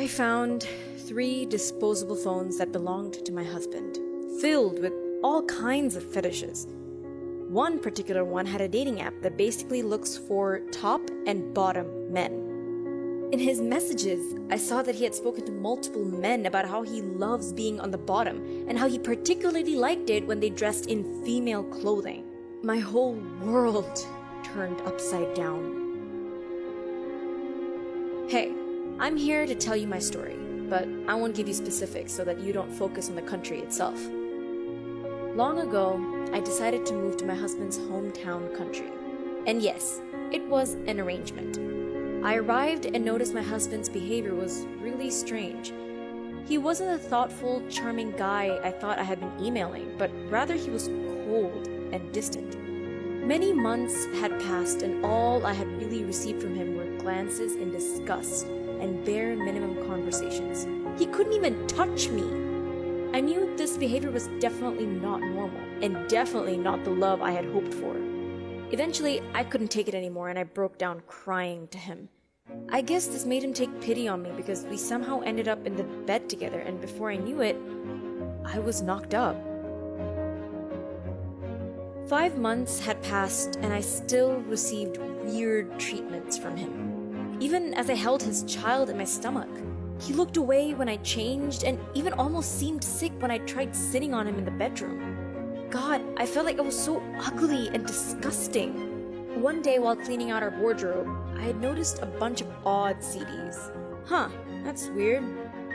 I found 3 disposable phones that belonged to my husband, filled with all kinds of fetishes. One particular one had a dating app that basically looks for top and bottom men. In his messages, I saw that he had spoken to multiple men about how he loves being on the bottom and how he particularly liked it when they dressed in female clothing. My whole world turned upside down. Hey, I'm here to tell you my story, but I won't give you specifics so that you don't focus on the country itself. Long ago, I decided to move to my husband's hometown country. And yes, it was an arrangement. I arrived and noticed my husband's behavior was really strange. He wasn't the thoughtful, charming guy I thought I had been emailing, but rather he was cold and distant. Many months had passed and all I had really received from him were glances in disgust and bare minimum conversations. He couldn't even touch me. I knew this behavior was definitely not normal and definitely not the love I had hoped for. Eventually, I couldn't take it anymore and I broke down crying to him. I guess this made him take pity on me because we somehow ended up in the bed together, and before I knew it, I was knocked up. 5 months had passed and I still received weird treatments from him. Even as I held his child in my stomach, he looked away when I changed and even almost seemed sick when I tried sitting on him in the bedroom. God, I felt like I was so ugly and disgusting. One day while cleaning out our wardrobe, I had noticed a bunch of odd CDs. Huh, that's weird.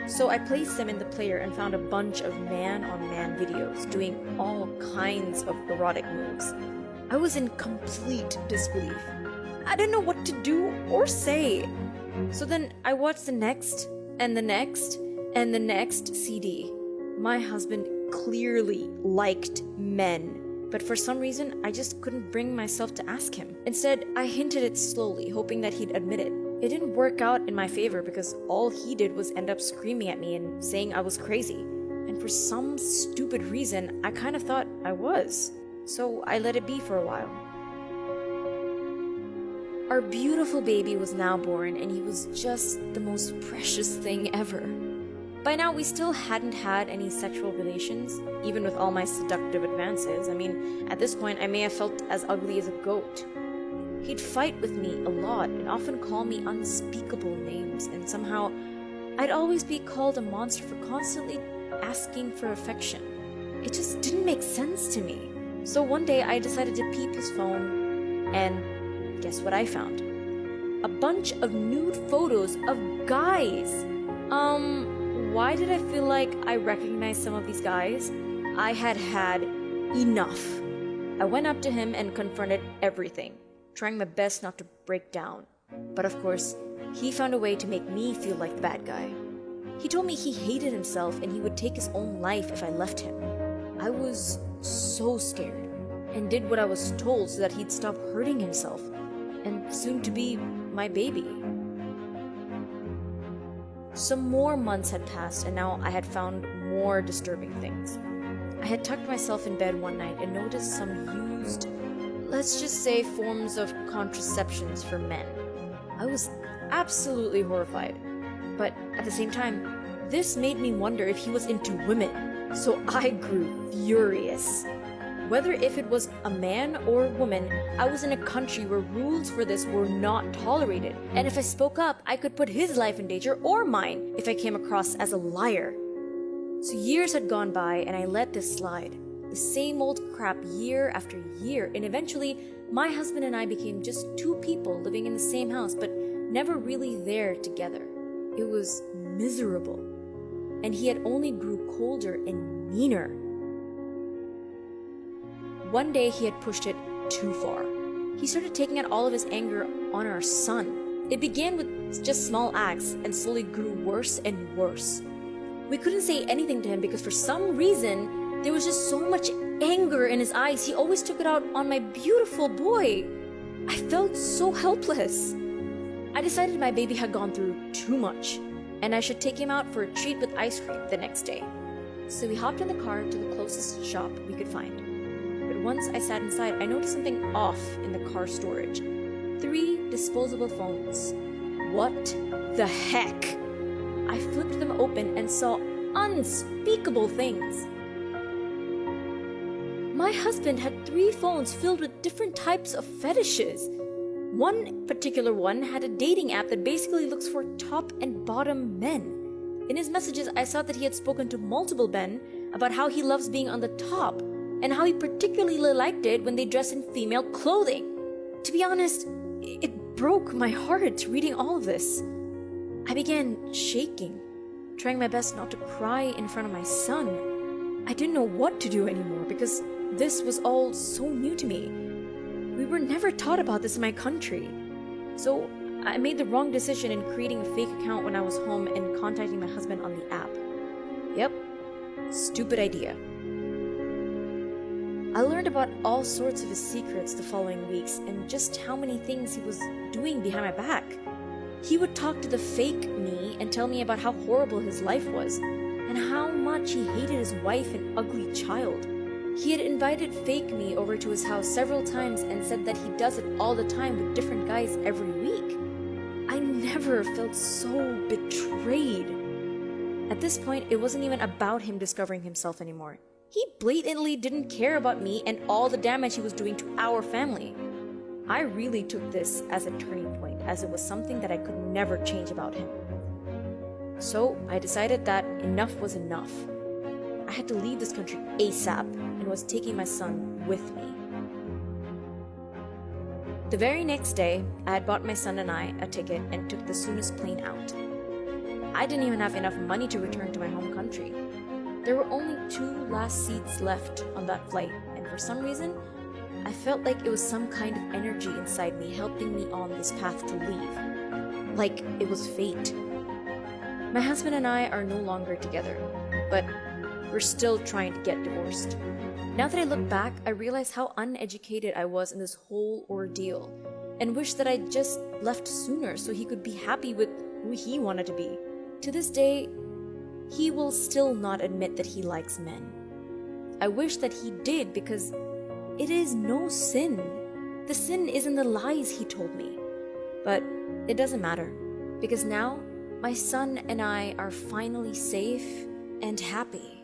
So I placed them in the player and found a bunch of man-on-man videos doing all kinds of erotic moves. I was in complete disbelief. I didn't know what to do or say. So then I watched the next, and the next, and the next CD. My husband clearly liked men, but for some reason I just couldn't bring myself to ask him. Instead, I hinted it slowly, hoping that he'd admit it. It didn't work out in my favor because all he did was end up screaming at me and saying I was crazy. And for some stupid reason, I kind of thought I was. So I let it be for a while. Our beautiful baby was now born and he was just the most precious thing ever. By now, we still hadn't had any sexual relations, even with all my seductive advances. I mean, at this point, I may have felt as ugly as a goat. He'd fight with me a lot and often call me unspeakable names, and somehow, I'd always be called a monster for constantly asking for affection. It just didn't make sense to me. So one day, I decided to peep his phone, and guess what I found? A bunch of nude photos of guys. Why did I feel like I recognized some of these guys? I had had enough. I went up to him and confronted everything, trying my best not to break down. But of course, he found a way to make me feel like the bad guy. He told me he hated himself and he would take his own life if I left him. I was so scared and did what I was told so that he'd stop hurting himself and soon to be my baby. Some more months had passed and now I had found more disturbing things. I had tucked myself in bed one night and noticed some used, let's just say, forms of contraceptions for men. I was absolutely horrified, but at the same time, this made me wonder if he was into women, so I grew furious. Whether if it was a man or a woman, I was in a country where rules for this were not tolerated, and if I spoke up, I could put his life in danger or mine if I came across as a liar. So years had gone by and I let this slide. The same old crap year after year, and eventually my husband and I became just 2 people living in the same house but never really there together. It was miserable, and he had only grew colder and meaner. One day he had pushed it too far. He started taking out all of his anger on our son. It began with just small acts and slowly grew worse and worse. We couldn't say anything to him because for some reason, there was just so much anger in his eyes. He always took it out on my beautiful boy. I felt so helpless. I decided my baby had gone through too much and I should take him out for a treat with ice cream the next day. So we hopped in the car to the closest shop we could find. But once I sat inside, I noticed something off in the car storage. 3 disposable phones. What the heck? I open and saw unspeakable things. My husband had 3 phones filled with different types of fetishes. One particular one had a dating app that basically looks for top and bottom men. In his messages, I saw that he had spoken to multiple men about how he loves being on the top and how he particularly liked it when they dress in female clothing. To be honest, it broke my heart reading all of this. I began shaking, trying my best not to cry in front of my son. I didn't know what to do anymore because this was all so new to me. We were never taught about this in my country. So I made the wrong decision in creating a fake account when I was home and contacting my husband on the app. Yep, stupid idea. I learned about all sorts of his secrets the following weeks and just how many things he was doing behind my back. He would talk to the fake me and tell me about how horrible his life was and how much he hated his wife and ugly child. He had invited fake me over to his house several times and said that he does it all the time with different guys every week. I never felt so betrayed. At this point, it wasn't even about him discovering himself anymore. He blatantly didn't care about me and all the damage he was doing to our family. I really took this as a turning point, as it was something that I could never change about him. So I decided that enough was enough. I had to leave this country ASAP and was taking my son with me. The very next day, I had bought my son and I a ticket and took the soonest plane out. I didn't even have enough money to return to my home country. There were only 2 last seats left on that flight, and for some reason, I felt like it was some kind of energy inside me helping me on this path to leave. Like it was fate. My husband and I are no longer together, but we're still trying to get divorced. Now that I look back, I realize how uneducated I was in this whole ordeal and wish that I'd just left sooner so he could be happy with who he wanted to be. To this day, he will still not admit that he likes men. I wish that he did because it is no sin. The sin is in the lies he told me. But it doesn't matter because now my son and I are finally safe and happy.